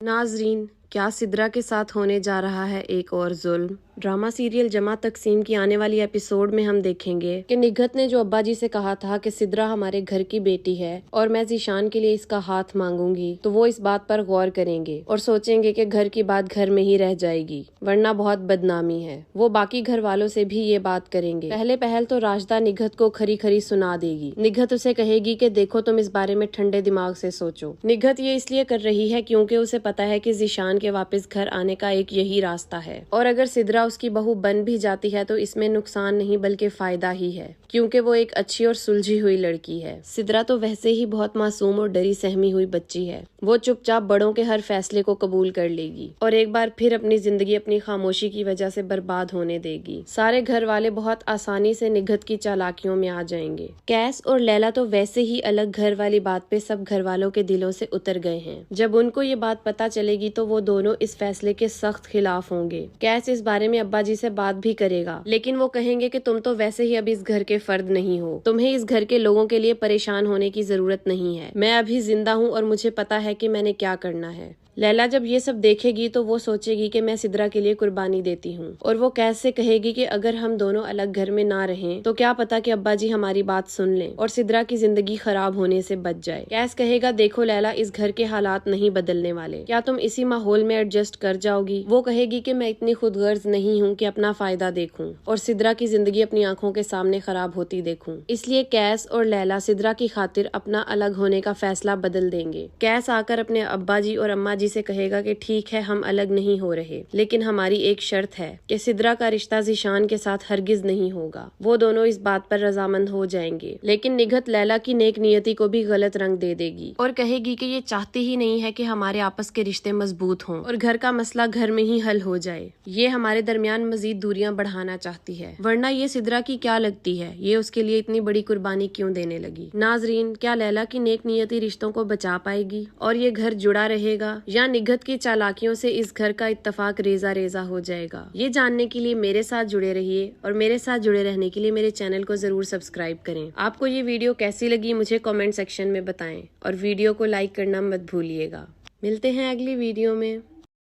नाजरीन, क्या सिद्रा के साथ होने जा रहा है एक और जुल्म। ड्रामा सीरियल जमा तकसीम की आने वाली एपिसोड में हम देखेंगे कि निगहत ने जो अब्बा जी से कहा था कि सिद्रा हमारे घर की बेटी है और मैं जीशान के लिए इसका हाथ मांगूंगी, तो वो इस बात पर गौर करेंगे और सोचेंगे कि घर की बात घर में ही रह जाएगी वरना बहुत बदनामी है। वो बाकी घर वालों से भी ये बात करेंगे। पहले पहल तो राजदा निगहत को खरी खरी सुना देगी। निगहत उसे कहेगी कि देखो तुम इस बारे में ठंडे दिमाग से सोचो। निगहत ये इसलिए कर रही है क्योंकि उसे पता है कि जीशान के वापस घर आने का एक यही रास्ता है, और अगर सिद्रा उसकी बहू बन भी जाती है तो इसमें नुकसान नहीं बल्कि फायदा ही है, क्योंकि वो एक अच्छी और सुलझी हुई लड़की है। सिद्रा तो वैसे ही बहुत मासूम और डरी सहमी हुई बच्ची है। वो चुपचाप बड़ों के हर फैसले को कबूल कर लेगी और एक बार फिर अपनी जिंदगी अपनी खामोशी की वजह से बर्बाद होने देगी। सारे घर वाले बहुत आसानी से निगहत की चालाकियों में आ जाएंगे। कैस और लैला तो वैसे ही अलग घर वाली बात पे सब घर वालों के दिलों से उतर गए हैं। जब उनको ये बात पता चलेगी तो वो दोनों इस फैसले के सख्त खिलाफ होंगे। कैस इस बारे में अब्बा जी से बात भी करेगा, लेकिन वो कहेंगे कि तुम तो वैसे ही अभी इस घर के फर्द नहीं हो, तुम्हें इस घर के लोगों के लिए परेशान होने की जरूरत नहीं है। मैं अभी जिंदा हूँ और मुझे पता है कि मैंने क्या करना है। लैला जब ये सब देखेगी तो वो सोचेगी कि मैं सिद्रा के लिए कुर्बानी देती हूँ, और वो कैस से कहेगी कि अगर हम दोनों अलग घर में ना रहें तो क्या पता कि अब्बा जी हमारी बात सुन लें और सिद्रा की जिंदगी खराब होने से बच जाए। कैस कहेगा देखो लैला, इस घर के हालात नहीं बदलने वाले, क्या तुम इसी माहौल में एडजस्ट कर जाओगी। वो कहेगी कि मैं इतनी खुदगर्ज नहीं हूँ कि अपना फायदा देखूं और सिद्रा की जिंदगी अपनी आंखों के सामने खराब होती देखूं। इसलिए कैस और लैला सिद्रा की खातिर अपना अलग होने का फैसला बदल देंगे। कैस आकर अपने अब्बा जी और अम्मा जी से कहेगा कि ठीक है हम अलग नहीं हो रहे, लेकिन हमारी एक शर्त है कि सिद्रा का रिश्ता जीशान के साथ हरगिज नहीं होगा। वो दोनों इस बात पर रजामंद हो जाएंगे, लेकिन निगहत लैला की नेक नियति को भी गलत रंग दे देगी और कहेगी कि ये चाहती ही नहीं है कि हमारे आपस के रिश्ते मजबूत हों और घर का मसला घर में ही हल हो जाए। ये हमारे दरमियान मजीद दूरियां बढ़ाना चाहती है, वरना ये सिद्रा की क्या लगती है, ये उसके लिए इतनी बड़ी कुर्बानी क्यों देने लगी। नाजरीन, क्या लैला की नेक नियति रिश्तों को बचा पाएगी और ये घर जुड़ा रहेगा, या निगहत की चालाकियों से इस घर का इत्तफाक रेजा रेजा हो जाएगा। ये जानने के लिए मेरे साथ जुड़े रहिए और मेरे साथ जुड़े रहने के लिए मेरे चैनल को जरूर सब्सक्राइब करें। आपको ये वीडियो कैसी लगी मुझे कमेंट सेक्शन में बताएं और वीडियो को लाइक करना मत भूलिएगा। मिलते हैं अगली वीडियो में।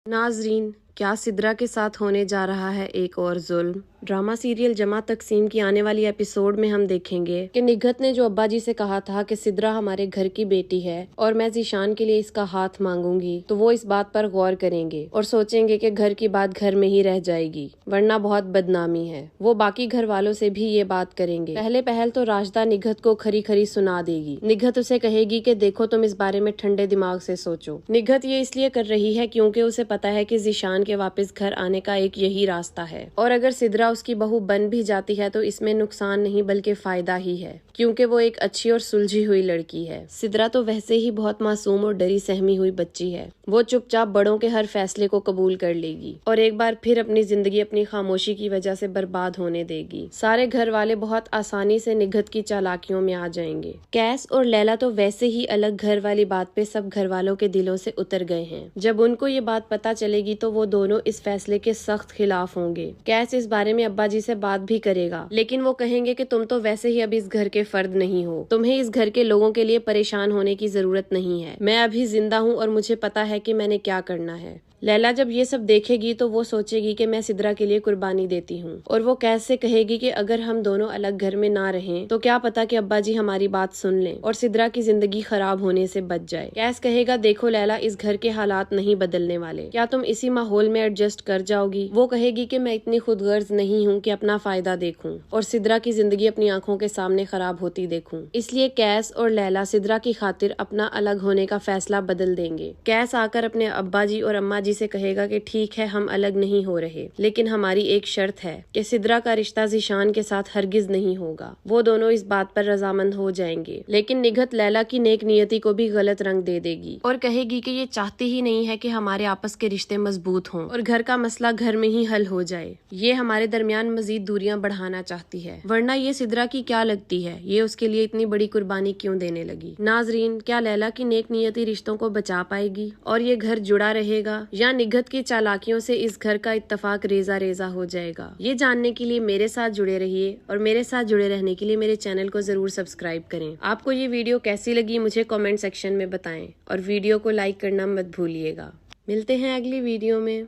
नाजरीन, क्या सिद्रा के साथ होने जा रहा है एक और जुल्म। ड्रामा सीरियल जमा तकसीम की आने वाली एपिसोड में हम देखेंगे कि निगहत ने जो अब्बा जी से कहा था कि सिद्रा हमारे घर की बेटी है और मैं जीशान के लिए इसका हाथ मांगूंगी, तो वो इस बात पर गौर करेंगे और सोचेंगे कि घर की बात घर में ही रह जाएगी वरना बहुत बदनामी है। वो बाकी घर वालों से भी ये बात करेंगे। पहले पहल तो राजदा निगहत को खरी खरी सुना देगी। निगहत उसे कहेगी कि देखो तुम इस बारे में ठंडे दिमाग से सोचो। निगहत ये इसलिए कर रही है क्योंकि उसे पता है कि जीशान के वापस घर आने का एक यही रास्ता है, और अगर सिद्रा उसकी बहू बन भी जाती है तो इसमें नुकसान नहीं बल्कि फायदा ही है, क्योंकि वो एक अच्छी और सुलझी हुई लड़की है। सिद्रा तो वैसे ही बहुत मासूम और डरी सहमी हुई बच्ची है। वो चुपचाप बड़ों के हर फैसले को कबूल कर लेगी और एक बार फिर अपनी जिंदगी अपनी खामोशी की वजह से बर्बाद होने देगी। सारे घर वाले बहुत आसानी से निगहत की चालाकियों में आ जाएंगे। कैस और लैला तो वैसे ही अलग घर वाली बात पे सब घर वालों के दिलों से उतर गए हैं। जब उनको ये बात पता चलेगी तो वो दोनों इस फैसले के सख्त खिलाफ होंगे। कैस इस बारे में अब्बा जी से बात भी करेगा, लेकिन वो कहेंगे कि तुम तो वैसे ही अभी इस घर के फर्द नहीं हो, तुम्हें इस घर के लोगों के लिए परेशान होने की जरूरत नहीं है। मैं अभी जिंदा हूँ और मुझे पता है कि मैंने क्या करना है। लैला जब ये सब देखेगी तो वो सोचेगी कि मैं सिद्रा के लिए कुर्बानी देती हूँ, और वो कैस से कहेगी कि अगर हम दोनों अलग घर में ना रहें तो क्या पता कि अब्बा जी हमारी बात सुन लें और सिद्रा की जिंदगी खराब होने से बच जाए। कैस कहेगा देखो लैला, इस घर के हालात नहीं बदलने वाले, क्या तुम इसी माहौल में एडजस्ट कर जाओगी। वो कहेगी कि मैं इतनी खुदगर्ज नहीं हूँ कि अपना फायदा देखूं और सिद्रा की जिंदगी अपनी आंखों के सामने खराब होती देखूं। इसलिए कैस और लैला सिद्रा की खातिर अपना अलग होने का फैसला बदल देंगे। कैस आकर अपने अब्बा जी और अम्मा जी से कहेगा कि ठीक है हम अलग नहीं हो रहे, लेकिन हमारी एक शर्त है कि सिद्रा का रिश्ता जीशान के साथ हरगिज नहीं होगा। वो दोनों इस बात पर रजामंद हो जाएंगे, लेकिन निगहत लैला की नेक नियति को भी गलत रंग दे देगी और कहेगी कि ये चाहती ही नहीं है कि हमारे आपस के रिश्ते मजबूत हों और घर का मसला घर में ही हल हो जाए। ये हमारे दरमियान मजीद दूरियां बढ़ाना चाहती है, वरना ये सिद्रा की क्या लगती है, ये उसके लिए इतनी बड़ी कुर्बानी क्यों देने लगी। नाजरीन, क्या लैला की नेक नियति रिश्तों को बचा पाएगी और ये घर जुड़ा रहेगा, या निगहत की चालाकियों से इस घर का इत्तफाक रेजा रेजा हो जाएगा। ये जानने के लिए मेरे साथ जुड़े रहिए और मेरे साथ जुड़े रहने के लिए मेरे चैनल को जरूर सब्सक्राइब करें। आपको ये वीडियो कैसी लगी मुझे कमेंट सेक्शन में बताएं और वीडियो को लाइक करना मत भूलिएगा। मिलते हैं अगली वीडियो में।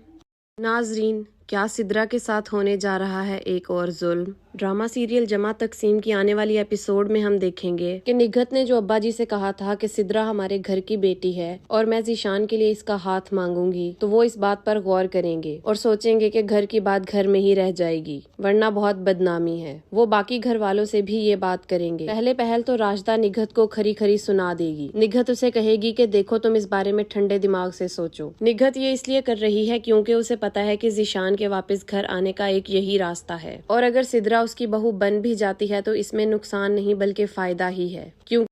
नाजरीन, क्या सिद्रा के साथ होने जा रहा है एक और जुल्म। ड्रामा सीरियल जमा तकसीम की आने वाली एपिसोड में हम देखेंगे कि निगहत ने जो अब्बा जी से कहा था कि सिद्रा हमारे घर की बेटी है और मैं ज़ीशान के लिए इसका हाथ मांगूंगी, तो वो इस बात पर गौर करेंगे और सोचेंगे कि घर की बात घर में ही रह जाएगी वरना बहुत बदनामी है। वो बाकी घर वालों से भी ये बात करेंगे। पहले पहल तो राजदा निगहत को खरी खरी सुना देगी। निगहत उसे कहेगी कि देखो तुम इस बारे में ठंडे दिमाग से सोचो। निगहत ये इसलिए कर रही है क्योंकि उसे पता है कि ज़ीशान के वापस घर आने का एक यही रास्ता है और अगर सिद्रा उसकी बहू बन भी जाती है तो इसमें नुकसान नहीं बल्कि फायदा ही है। क्यों